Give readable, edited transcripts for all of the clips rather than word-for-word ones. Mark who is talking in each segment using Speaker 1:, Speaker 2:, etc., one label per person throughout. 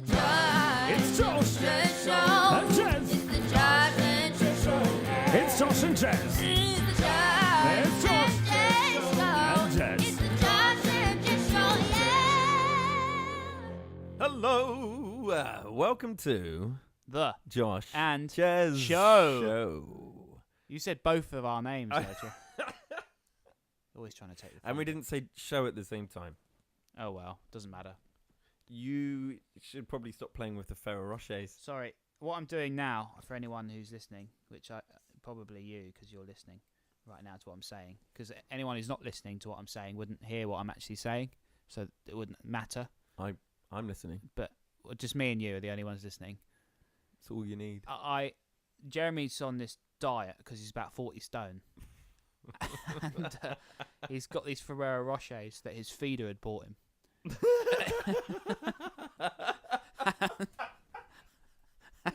Speaker 1: It's Josh and Jez. It's Josh and Jez. It's Josh and Jez.
Speaker 2: Hello, welcome to
Speaker 3: The
Speaker 2: Josh
Speaker 3: and
Speaker 2: Jez
Speaker 3: Show. You said both of our names, did you? Always trying to take the
Speaker 2: And we
Speaker 3: fun.
Speaker 2: didn't say show at the same time.
Speaker 3: Oh well, doesn't matter.
Speaker 2: You should probably stop playing with the Ferrero Rochers.
Speaker 3: Sorry. What I'm doing now, for anyone who's listening, which I probably you, because you're listening right now to what I'm saying, because anyone who's not listening to what I'm saying wouldn't hear what I'm actually saying, so it wouldn't matter.
Speaker 2: I'm listening.
Speaker 3: But just me and you are the only ones listening.
Speaker 2: That's all you need.
Speaker 3: Jeremy's on this diet because he's about 40 stone. And he's got these Ferrero Rochers that his feeder had bought him.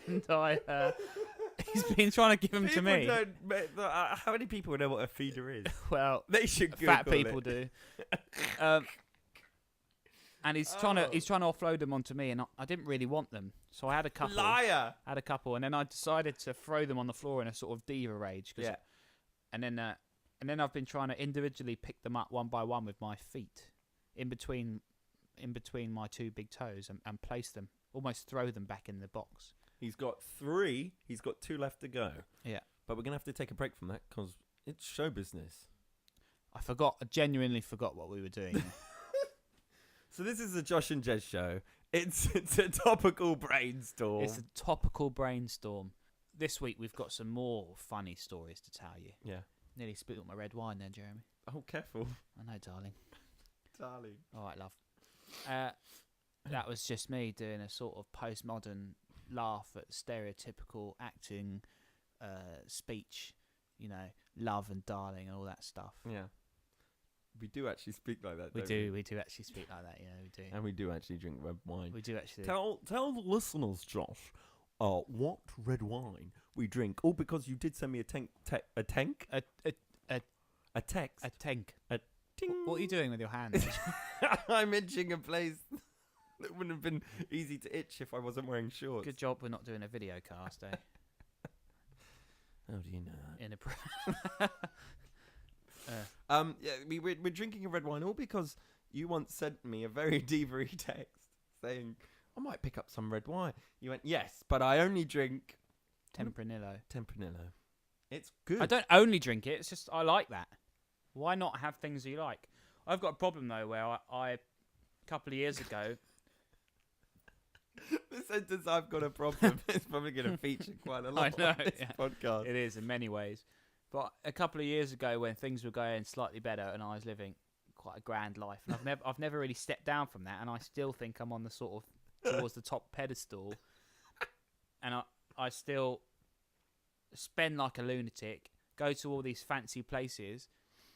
Speaker 3: And he's been trying to give them to me.
Speaker 2: How many people know what a feeder is?
Speaker 3: Well,
Speaker 2: They should Google
Speaker 3: fat people do. And he's trying to offload them onto me, and I didn't really want them, so I had a couple.
Speaker 2: Liar!
Speaker 3: And then I decided to throw them on the floor in a sort of diva rage.
Speaker 2: Yeah.
Speaker 3: And then I've been trying to individually pick them up one by one with my feet, in between my two big toes, and place them, almost throw them back in the box.
Speaker 2: He's got 3. He's got 2 left to go.
Speaker 3: Yeah.
Speaker 2: But we're going to have to take a break from that because it's show business.
Speaker 3: I genuinely forgot what we were doing.
Speaker 2: So this is the Josh and Jez show. It's a topical brainstorm.
Speaker 3: It's a topical brainstorm. This week we've got some more funny stories to tell you.
Speaker 2: Yeah.
Speaker 3: Nearly spilled my red wine there, Jeremy.
Speaker 2: Oh, careful.
Speaker 3: I know, darling.
Speaker 2: Darling.
Speaker 3: All right, love. That was just me doing a sort of postmodern laugh at stereotypical acting speech, love and darling and all that stuff.
Speaker 2: Yeah. We do actually speak like that.
Speaker 3: We do actually speak like that, we do.
Speaker 2: And we do actually drink red wine.
Speaker 3: We do actually.
Speaker 2: Tell the listeners, Josh, what red wine we drink. All because you did send me a text.
Speaker 3: A tank.
Speaker 2: Ting.
Speaker 3: What are you doing with your hands?
Speaker 2: I'm itching a place that wouldn't have been easy to itch if I wasn't wearing shorts.
Speaker 3: Good job we're not doing a video cast, eh?
Speaker 2: How do you know that? We're drinking a red wine all because you once sent me a very diva-y text saying, I might pick up some red wine. You went, yes, but I only drink
Speaker 3: Tempranillo.
Speaker 2: It's good.
Speaker 3: I don't only drink it, it's just I like that. Why not have things you like? I've got a problem though where I a couple of years ago
Speaker 2: the sentence I've got a problem is probably going to feature quite a lot on this podcast.
Speaker 3: It is in many ways. But a couple of years ago, when things were going slightly better and I was living quite a grand life, and I've never really stepped down from that, and I still think I'm on the sort of towards the top pedestal, and I still spend like a lunatic, go to all these fancy places,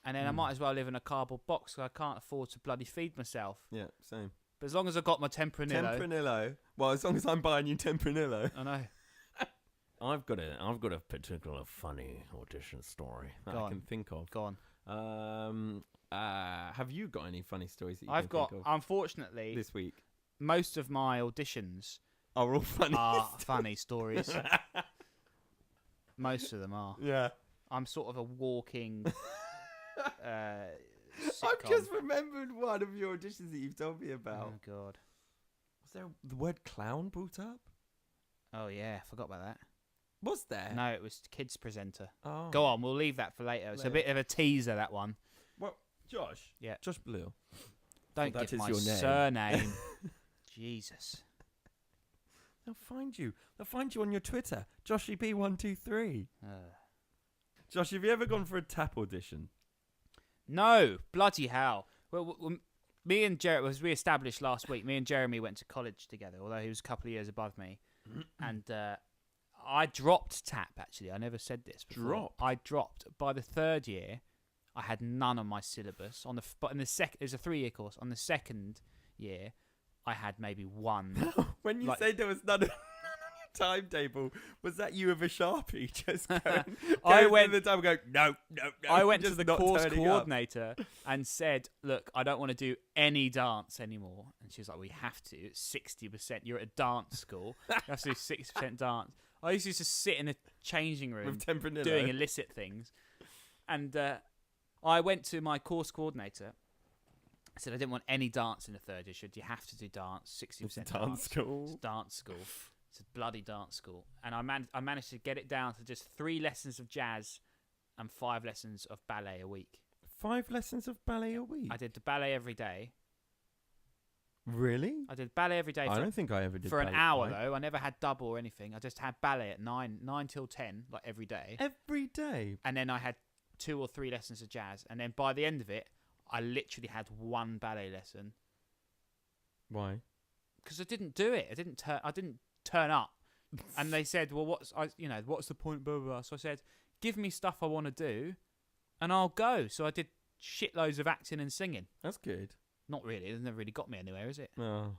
Speaker 3: and then I might as well live in a cardboard box because I can't afford to bloody feed myself.
Speaker 2: Yeah, same.
Speaker 3: But as long as I've got my Tempranillo.
Speaker 2: Well, as long as I'm buying you Tempranillo.
Speaker 3: I know.
Speaker 2: I've got a particular funny audition story that I can think of.
Speaker 3: Go on.
Speaker 2: Have you got any funny stories that you
Speaker 3: I've
Speaker 2: can
Speaker 3: got,
Speaker 2: think of
Speaker 3: unfortunately,
Speaker 2: this week?
Speaker 3: Most of my auditions
Speaker 2: are all funny.
Speaker 3: Funny stories. Most of them are.
Speaker 2: Yeah.
Speaker 3: I'm sort of a walking.
Speaker 2: I've just remembered one of your auditions that you've told me about.
Speaker 3: Oh God.
Speaker 2: Was there the word clown brought up?
Speaker 3: Oh yeah, forgot about that.
Speaker 2: Was there?
Speaker 3: No, it was kids presenter.
Speaker 2: Oh.
Speaker 3: Go on, we'll leave that for later. It's a bit of a teaser, that one.
Speaker 2: Well, Josh.
Speaker 3: Yeah.
Speaker 2: Josh Blue.
Speaker 3: Don't give my
Speaker 2: your name.
Speaker 3: surname. Jesus.
Speaker 2: They'll find you. They'll find you on your Twitter. JoshyB123. Josh, have you ever gone for a tap audition?
Speaker 3: No, bloody hell. Well, me and Jeremy, as we established last week, me and Jeremy went to college together, although he was a couple of years above me. And I dropped tap, actually. I never said this before. I dropped. By the third year, I had none on my syllabus. But in the second, it was a 3-year course. On the second year, I had maybe one.
Speaker 2: When you say there was none on your timetable? Was that you with a Sharpie just going?
Speaker 3: I
Speaker 2: going
Speaker 3: went-
Speaker 2: through the time and going, no.
Speaker 3: I went to
Speaker 2: just
Speaker 3: the
Speaker 2: not
Speaker 3: course
Speaker 2: turning up.
Speaker 3: coordinator and said, "Look, I don't want to do any dance anymore." And she was like, "We have to. It's 60%. You're at a dance school. You have to do 60% dance." I used to just sit in a changing room
Speaker 2: With Tempranillo.
Speaker 3: doing illicit things, and I went to my course coordinator. I said I didn't want any dance in the third year. You have to do dance, 60%
Speaker 2: It's a
Speaker 3: dance.
Speaker 2: dance school.
Speaker 3: It's dance school. It's a bloody dance school. And I managed to get it down to just 3 lessons of jazz and 5 lessons of ballet a week.
Speaker 2: 5 lessons of ballet a week?
Speaker 3: I did the ballet every day.
Speaker 2: Really?
Speaker 3: I did ballet every day
Speaker 2: I don't think I ever did
Speaker 3: for an
Speaker 2: ballet,
Speaker 3: hour,
Speaker 2: right?
Speaker 3: though. I never had double or anything. I just had ballet at 9 till 10, like every day.
Speaker 2: Every day?
Speaker 3: And then I had 2 or 3 lessons of jazz. And then by the end of it, I literally had 1 ballet lesson.
Speaker 2: Why?
Speaker 3: Because I didn't do it. I didn't turn up. And they said, "Well, what's the point?" Blah, blah, blah. So I said, "Give me stuff I want to do, and I'll go." So I did shitloads of acting and singing.
Speaker 2: That's good.
Speaker 3: Not really. It's never really got me anywhere, is it?
Speaker 2: Oh.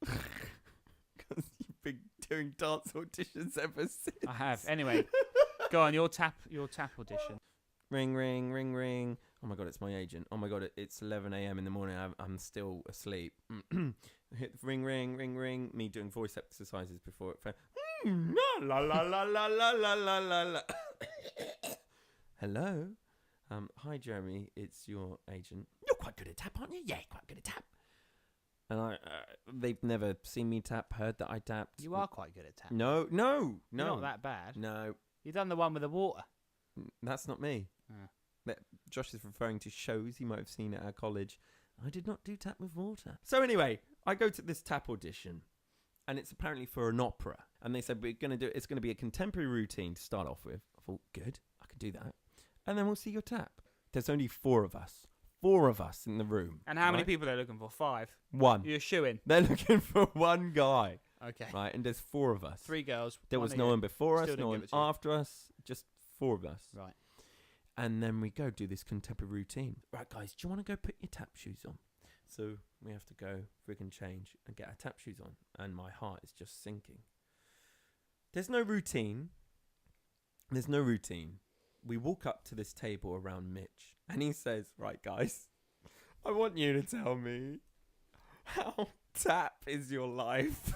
Speaker 2: Because you've been doing dance auditions ever since.
Speaker 3: I have. Anyway, go on. Your tap audition.
Speaker 2: Ring, ring, ring, ring. Oh my God, it's my agent. Oh my God, it's 11 a.m. in the morning. I'm still asleep. Hit ring, ring, ring, ring. Me doing voice exercises before it fell. La la la la la la la la la. Hello. Hi, Jeremy. It's your agent. You're quite good at tap, aren't you? Yeah, quite good at tap. And they've never seen me tap, heard that I tapped.
Speaker 3: You are quite good at tap.
Speaker 2: No.
Speaker 3: You're not that bad.
Speaker 2: No,
Speaker 3: You've done the one with the water.
Speaker 2: that's not me.
Speaker 3: Ah.
Speaker 2: Josh is referring to shows he might have seen at our college. I did not do tap with water. So anyway, I go to this tap audition, and it's apparently for an opera. And they said it's going to be a contemporary routine to start off with. I thought, good, I could do that. And then we'll see your tap. There's only 4 of us. 4 of us in the room.
Speaker 3: And how many
Speaker 2: right?
Speaker 3: people are they looking for? 5.
Speaker 2: 1.
Speaker 3: You're shooing.
Speaker 2: They're looking for 1 guy.
Speaker 3: Okay.
Speaker 2: Right, and there's 4 of us.
Speaker 3: 3 girls.
Speaker 2: There
Speaker 3: one
Speaker 2: was
Speaker 3: of
Speaker 2: no
Speaker 3: you.
Speaker 2: one before us,
Speaker 3: Still
Speaker 2: no
Speaker 3: didn't
Speaker 2: one
Speaker 3: give it to you.
Speaker 2: after us, just 4 of us.
Speaker 3: Right.
Speaker 2: And then we go do this contemporary routine. Right, guys, do you want to go put your tap shoes on? So we have to go friggin' change and get our tap shoes on. And my heart is just sinking. There's no routine. We walk up to this table around Mitch. And he says, right, guys, I want you to tell me how tap is your life.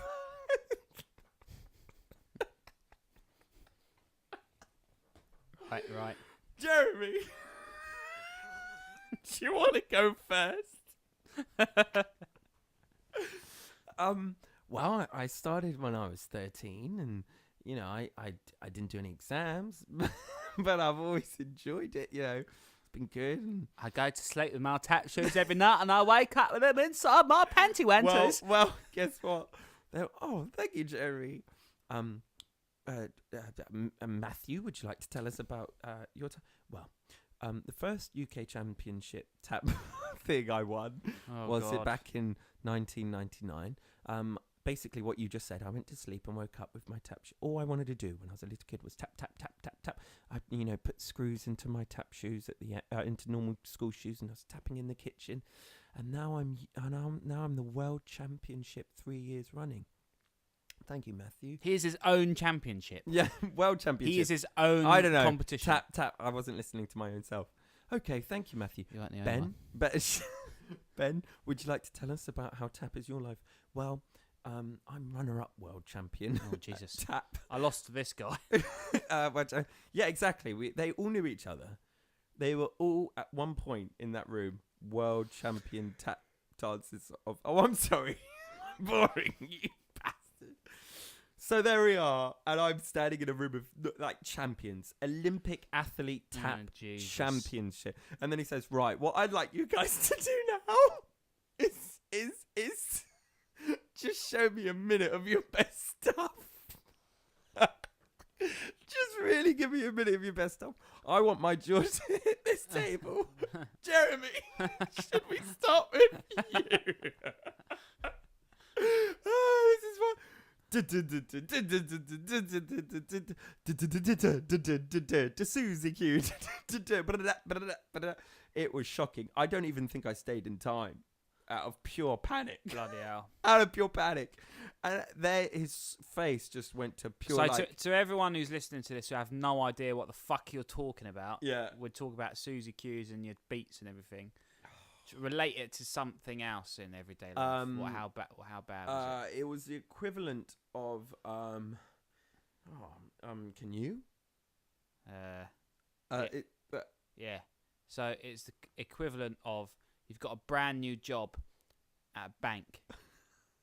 Speaker 3: Right.
Speaker 2: Jeremy, do you want to go first? Well, I started when I was 13, and I didn't do any exams, but I've always enjoyed it. It's been good. And
Speaker 3: I go to sleep with my tap shoes every night, and I wake up with them inside my panty wanters.
Speaker 2: well, guess what? Oh, thank you, Jeremy. Matthew, would you like to tell us about your tap? Well, the first UK Championship tap thing I won was it back in 1999. Basically, what you just said, I went to sleep and woke up with my tap shoes. All I wanted to do when I was a little kid was tap, tap, tap, tap, tap. I, put screws into my tap shoes into normal school shoes, and I was tapping in the kitchen. And now I'm the world championship 3 years running. Thank you, Matthew.
Speaker 3: He is his own championship.
Speaker 2: Yeah, world championship.
Speaker 3: He is his own
Speaker 2: I don't know.
Speaker 3: competition.
Speaker 2: Tap, tap. I wasn't listening to my own self. Okay, thank you, Matthew.
Speaker 3: You weren't the only one.
Speaker 2: Ben, would you like to tell us about how tap is your life? Well, I'm runner-up world champion.
Speaker 3: Oh, Jesus.
Speaker 2: Tap.
Speaker 3: I lost to this guy.
Speaker 2: Yeah, exactly. They all knew each other. They were all, at one point in that room, world champion tap dancers of... Oh, I'm sorry. I'm boring you, bastard. So there we are, and I'm standing in a room of, champions. Olympic athlete tap championship. And then he says, right, what I'd like you guys to do now is just show me a minute of your best stuff. Just really give me a minute of your best stuff. I want my jaw to hit this table. Jeremy, should we start with you? Oh, this is fun. Susie Q. It was shocking. I don't even think I stayed in time. out of pure panic.
Speaker 3: Bloody hell.
Speaker 2: Out of pure panic. And there, his face just went to pure.
Speaker 3: So to everyone who's listening to this who have no idea what the fuck you're talking about, we'd talk about Susie Q's and your beats and everything. Relate it to something else in everyday life. How bad was it?
Speaker 2: It was the equivalent of can you?
Speaker 3: Yeah. So it's the equivalent of you've got a brand new job at a bank,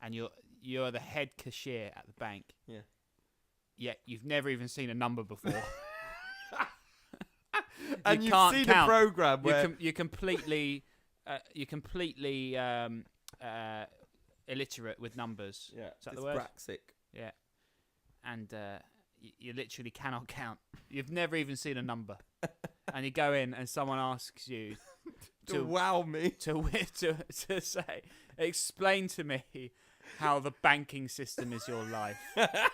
Speaker 3: and you're the head cashier at the bank.
Speaker 2: Yeah.
Speaker 3: Yet you've never even seen a number before.
Speaker 2: And you've seen a program where
Speaker 3: you're completely illiterate with numbers.
Speaker 2: Yeah.
Speaker 3: Is that the word?
Speaker 2: Dyspraxic.
Speaker 3: Yeah. And you literally cannot count. You've never even seen a number. And you go in and someone asks you
Speaker 2: to wow me.
Speaker 3: To say, explain to me how the banking system is your life. Yeah.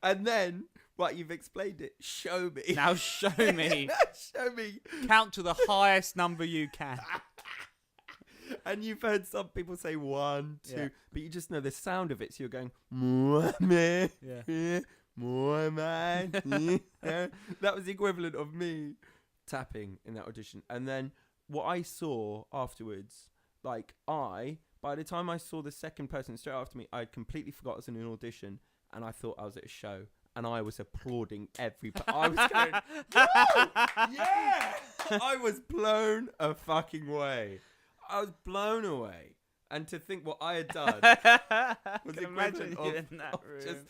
Speaker 2: And then, right, you've explained it. Show me.
Speaker 3: Now show me.
Speaker 2: Show me.
Speaker 3: Count to the highest number you can.
Speaker 2: And you've heard some people say 1, 2, but you just know the sound of it. So you're going, more man. That was the equivalent of me tapping in that audition. And then what I saw afterwards, by the time I saw the second person straight after me, I had completely forgot I was in an audition, and I thought I was at a show, and I was applauding everybody. I was going, whoa, yeah! I was blown a fucking way. I was blown away. And to think what I had done was equivalent of
Speaker 3: in that room.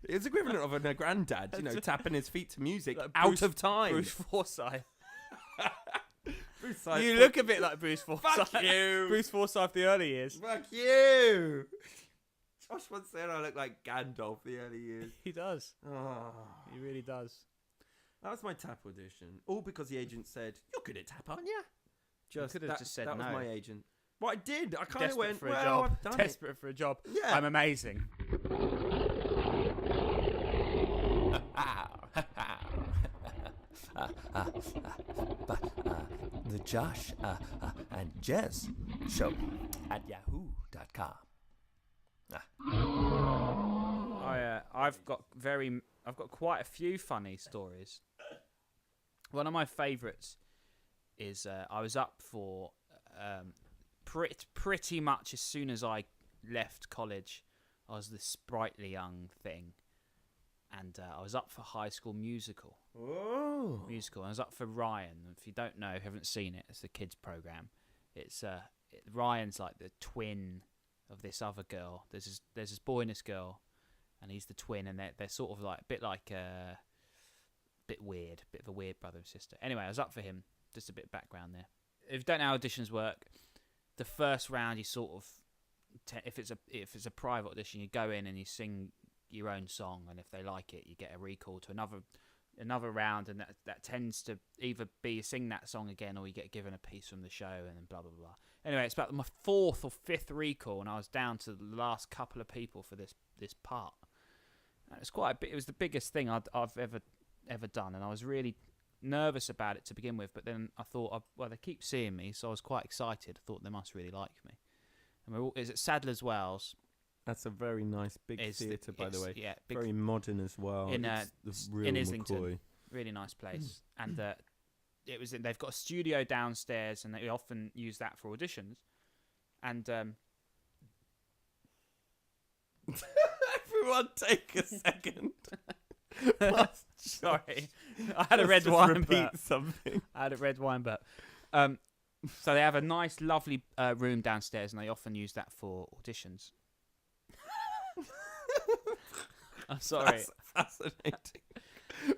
Speaker 2: It's equivalent of a granddad, tapping his feet to music
Speaker 3: like
Speaker 2: out of time.
Speaker 3: Bruce Forsyth.
Speaker 2: Bruce Forsyth.
Speaker 3: You look a bit like Bruce Forsyth.
Speaker 2: Fuck you.
Speaker 3: Bruce Forsyth, the early years.
Speaker 2: Fuck you. Josh once said I look like Gandalf the early years.
Speaker 3: He does.
Speaker 2: Oh.
Speaker 3: He really does.
Speaker 2: That was my tap audition. All because the agent said, "You're good at tap, aren't you?"
Speaker 3: You could have just said
Speaker 2: that
Speaker 3: no.
Speaker 2: was my agent. Well, I did. I kind of went,
Speaker 3: for a
Speaker 2: well,
Speaker 3: job.
Speaker 2: I've done
Speaker 3: Desperate for a job.
Speaker 2: Yeah.
Speaker 3: I'm amazing.
Speaker 1: The Josh and Jez show at yahoo.com.
Speaker 3: I've got quite a few funny stories. One of my favourites is I was up for pretty much as soon as I left college. I was this sprightly young thing, and I was up for High School Musical.
Speaker 2: Oh.
Speaker 3: Musical. I was up for Ryan. If you don't know, if you haven't seen it, it's a kids program. It's Ryan's like the twin of this other girl. There's this boy and this girl, and he's the twin, and they're sort of like a bit weird, bit of a weird brother and sister. Anyway, I was up for him. Just a bit of background there. If you don't know how auditions work, the first round you sort of if it's a private audition, you go in and you sing your own song, and if they like it, you get a recall to another round, and that tends to either be you sing that song again, or you get given a piece from the show, and then blah blah blah. Anyway, it's about my 4th or 5th recall, and I was down to the last couple of people for this part. And it's quite a bit. It was the biggest thing I've ever done, and I was really nervous about it to begin with. But then I thought, they keep seeing me, so I was quite excited. I thought they must really like me. And it's at Sadler's Wells.
Speaker 2: That's a very nice big theatre, by the way.
Speaker 3: Yeah,
Speaker 2: very modern as well.
Speaker 3: In Islington,
Speaker 2: McCoy.
Speaker 3: really nice place. And they've got a studio downstairs, and they often use that for auditions. And
Speaker 2: everyone, take a second.
Speaker 3: Sorry, I had a red wine burp.
Speaker 2: Something.
Speaker 3: I had a red wine burp. So they have a nice, lovely room downstairs, and they often use that for auditions. I'm sorry.
Speaker 2: That's fascinating.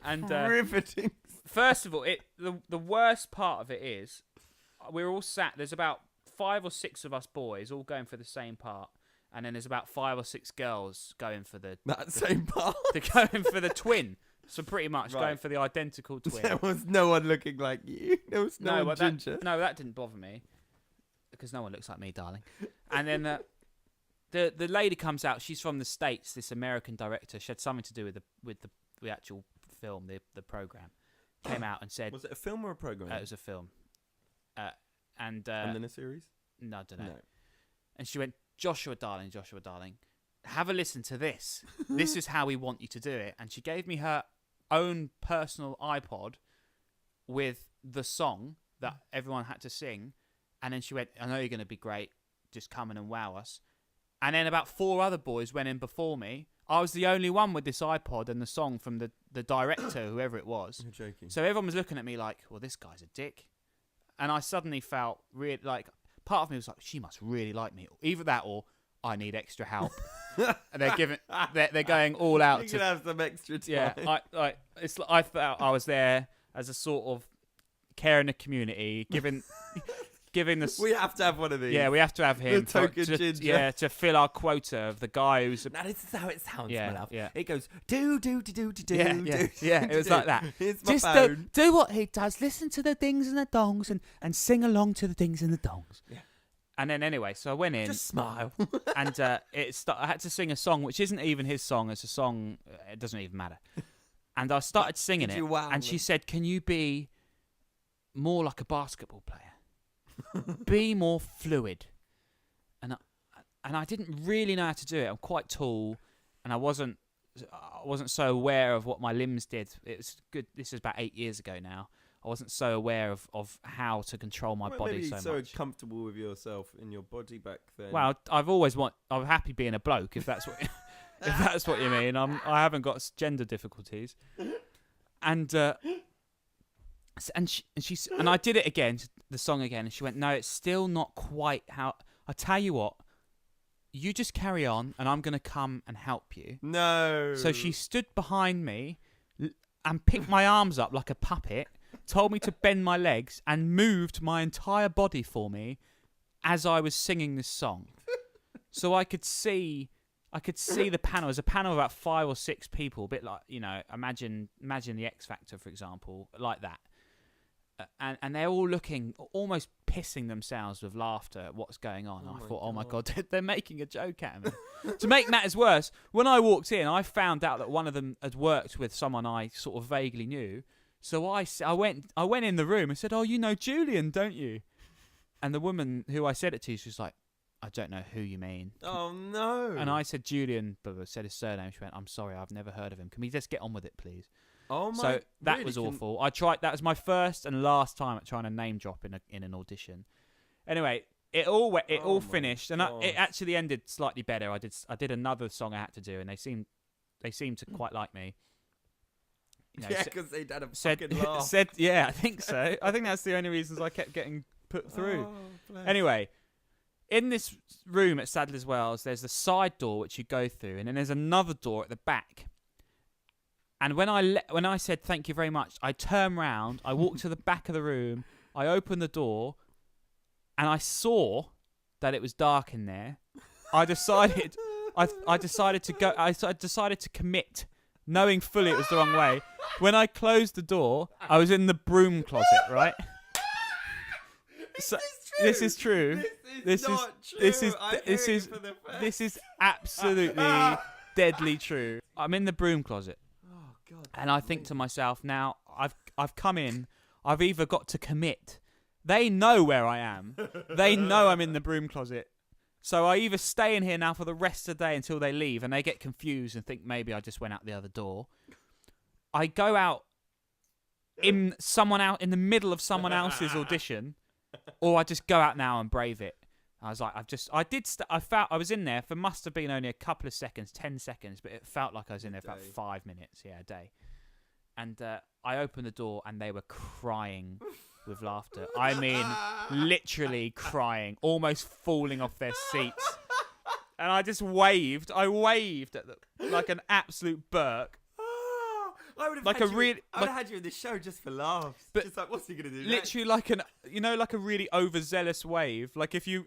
Speaker 3: And
Speaker 2: riveting.
Speaker 3: First of all, the worst part of it is we're all sat. There's about 5 or 6 of us boys all going for the same part, and then there's about 5 or 6 girls going for
Speaker 2: that same part.
Speaker 3: They're going for the twin. So pretty much
Speaker 2: Right.
Speaker 3: going for the identical twin.
Speaker 2: There was no one looking like you. There was no one ginger.
Speaker 3: That didn't bother me, because no one looks like me, darling. And then the lady comes out. She's from the States. This American director. She had something to do with the actual film, the program. Came out and said,
Speaker 2: Was it a film or a program?
Speaker 3: it was a film. And
Speaker 2: then a series?
Speaker 3: No, I don't know.
Speaker 2: No.
Speaker 3: And she went, Joshua, darling, have a listen to this. This is how we want you to do it. And she gave me her own personal iPod with the song that everyone had to sing. And then she went, I know you're going to be great. Just come in and wow us. And then about 4 other boys went in before me. I was the only one with this iPod and the song from the director, whoever it was.
Speaker 2: You're joking.
Speaker 3: So everyone was looking at me like, well, this guy's a dick. And I suddenly felt really like, part of me was like, she must really like me. Either that or I need extra help. And they're going all out.
Speaker 2: You can have some extra time.
Speaker 3: Yeah, I felt I was there as a sort of care in the community, giving the.
Speaker 2: We have to have one of these.
Speaker 3: Yeah, we have to have him.
Speaker 2: The token ginger.
Speaker 3: Yeah, to fill our quota of the guy who's.
Speaker 2: Now this is how it sounds,
Speaker 3: Yeah,
Speaker 2: my love.
Speaker 3: yeah.
Speaker 2: It goes do.
Speaker 3: Yeah. It was like that.
Speaker 2: Here's my
Speaker 3: Just
Speaker 2: phone.
Speaker 3: do what he does. Listen to the dings and the dongs and sing along to the dings and the dongs.
Speaker 2: Yeah.
Speaker 3: And then anyway, so I went in.
Speaker 2: Just smile.
Speaker 3: And I had to sing a song which isn't even his song. It's a song. It doesn't even matter. And I started singing it.
Speaker 2: Wow
Speaker 3: and she said, "Can you be more like a basketball player? Be more fluid." And I didn't really know how to do it. I'm quite tall, and I wasn't so aware of what my limbs did. It was good. This is about 8 years ago now. I wasn't so aware of how to control my body
Speaker 2: maybe
Speaker 3: so much.
Speaker 2: Comfortable with yourself in your body back then.
Speaker 3: Well, I'm happy being a bloke if that's what if that's what you mean. I haven't got gender difficulties. And and I did it again, the song again, and she went, "No, it's still not quite how." I tell you what, you just carry on, and I'm gonna come and help you.
Speaker 2: No.
Speaker 3: So she stood behind me and picked my arms up like a puppet, told me to bend my legs, and moved my entire body for me as I was singing this song. So I could see the panel. It was a panel of about 5 or 6 people, a bit like, imagine the X Factor, for example, like that. And they're all looking, almost pissing themselves with laughter at what's going on. I thought, oh my God, they're making a joke at me. To make matters worse, when I walked in, I found out that one of them had worked with someone I sort of vaguely knew. So I went in the room and said, "Oh, you know Julian, don't you?" And the woman who I said it to, she was like, "I don't know who you mean."
Speaker 2: Oh no.
Speaker 3: And I said Julian, but I said his surname. She went, "I'm sorry, I've never heard of him. Can we just get on with it, please?"
Speaker 2: Oh my.
Speaker 3: So that was awful. I tried. That was my first and last time at trying to name drop in an audition. Anyway, it all finished, and it actually ended slightly better. I did another song I had to do, and they seemed to quite like me.
Speaker 2: Yeah, because they'd had a fucking laugh.
Speaker 3: Yeah, I think so. I think that's the only reasons I kept getting put through. Anyway, in this room at Sadler's Wells, there's a side door which you go through, and then there's another door at the back. And when I said thank you very much, I turned round, I walked to the back of the room, I opened the door, and I saw that it was dark in there. I decided to commit, knowing fully it was the wrong way. When I closed the door, I was in the broom closet, right? This is true. This is absolutely deadly true. I'm in the broom closet.
Speaker 2: God,
Speaker 3: and I think to myself, now I've come in, I've either got to commit. They know where I am. They know I'm in the broom closet. So I either stay in here now for the rest of the day until they leave and they get confused and think maybe I just went out the other door. I go out in the middle of someone else's audition, or I just go out now and brave it. I was like, I was in there for must have been only a couple of seconds, 10 seconds, but it felt like I was in there for about 5 minutes, a day. And I opened the door and they were crying with laughter. I mean, literally crying, almost falling off their seats. And I just waved. I waved at them like an absolute Burke.
Speaker 2: I would have had you in this show just for laughs. But just like, what's he gonna do?
Speaker 3: Literally
Speaker 2: next?
Speaker 3: like a really overzealous wave. Like if you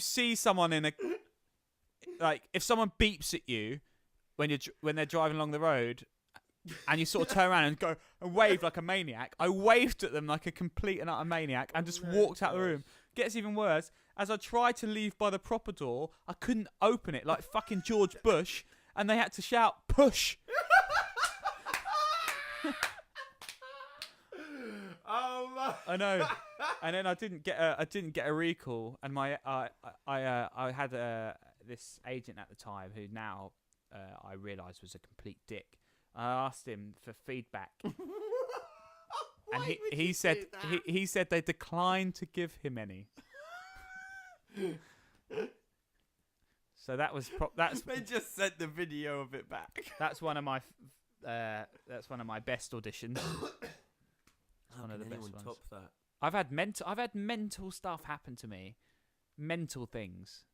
Speaker 3: see someone if someone beeps at you when they're driving along the road, and you sort of turn around and go and wave like a maniac. I waved at them like a complete and utter maniac and just walked out the room. Gets even worse. As I tried to leave by the proper door, I couldn't open it like fucking George Bush, and they had to shout, "Push!"
Speaker 2: Oh my
Speaker 3: I know. And then I didn't get a recall, and I had this agent at the time who now I realised was a complete dick. I asked him for feedback, and he said they declined to give him any. So that's
Speaker 2: they just sent the video of it back.
Speaker 3: That's one of my best auditions. One of the best ones.
Speaker 2: Top that?
Speaker 3: I've had mental stuff happen to me, mental things.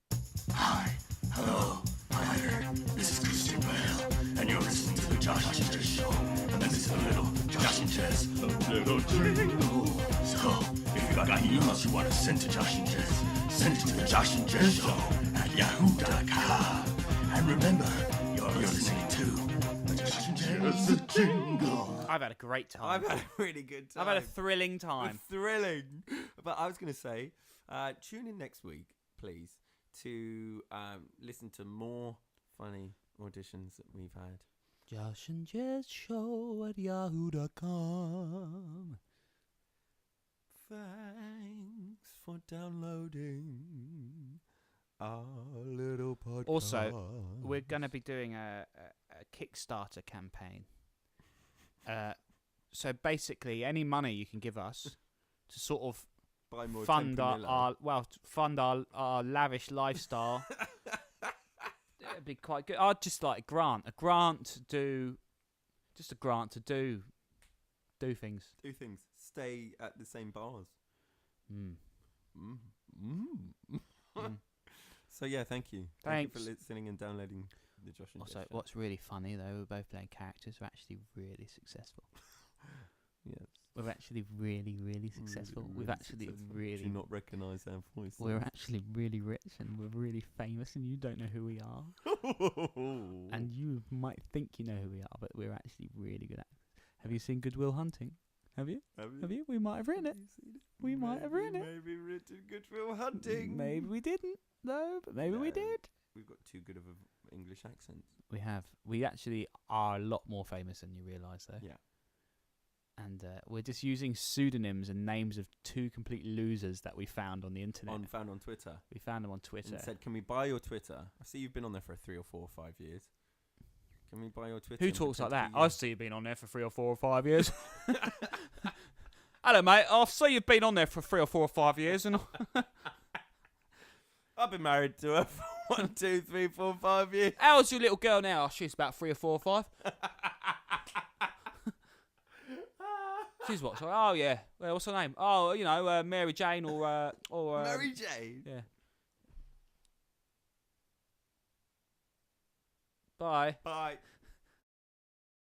Speaker 1: Hi, hello, hi there. This is Christian Bale, and you're listening to the Josh and Jez show. And this is a little Josh and Jez, a little jingle. So, if you got any emails you want to send to Josh and Jez, send it to the Josh and Jez show at yahoo.com. And remember, you're listening to the Josh and Jez jingle.
Speaker 3: I've had a great time.
Speaker 2: I've had a really good time.
Speaker 3: I've had a thrilling time.
Speaker 2: Thrilling. But I was going to say, tune in next week, please, to listen to more funny auditions that we've had.
Speaker 3: Josh and Jez show at yahoo.com.
Speaker 2: Thanks for downloading our little podcast.
Speaker 3: Also, we're going to be doing a Kickstarter campaign. So basically, any money you can give us to sort of
Speaker 2: buy more
Speaker 3: fund our lavish lifestyle, it'd be quite good. I'd just like a grant to do things.
Speaker 2: Do things. Stay at the same bars. So yeah, thank you. Thank you for listening and downloading the Josh and Jez show.
Speaker 3: What's really funny though, we're both playing characters who are actually really successful.
Speaker 2: Yes.
Speaker 3: We're actually really, really successful. We've actually really...
Speaker 2: Do you not recognise our voices?
Speaker 3: We're actually really rich and we're really famous and you don't know who we are. And you might think you know who we are, but we're actually really good actors. Have you seen Good Will Hunting? Have you? Have you? We might have written it. We might have written it.
Speaker 2: Maybe written Good Will Hunting.
Speaker 3: Maybe we didn't, though, but maybe we did.
Speaker 2: We've got too good of an English accent.
Speaker 3: We have. We actually are a lot more famous than you realise, though.
Speaker 2: Yeah.
Speaker 3: And we're just using pseudonyms and names of two complete losers that we found on the internet.
Speaker 2: Found on Twitter.
Speaker 3: We found them on Twitter.
Speaker 2: And said, can we buy your Twitter? I see you've been on there for 3 or 4 or 5 years. Can we buy your Twitter?
Speaker 3: Who talks like that? I see you've been on there for 3 or 4 or 5 years. Hello, mate. I see you've been on there for 3 or 4 or 5 years. And
Speaker 2: I've been married to her for 1, 2, 3, 4, 5 years.
Speaker 3: How's your little girl now? She's about 3 or 4 or 5. She's what? Sorry. Oh yeah. Well, what's her name? Oh, you know, Mary Jane or
Speaker 2: Mary Jane.
Speaker 3: Yeah. Bye.
Speaker 2: Bye.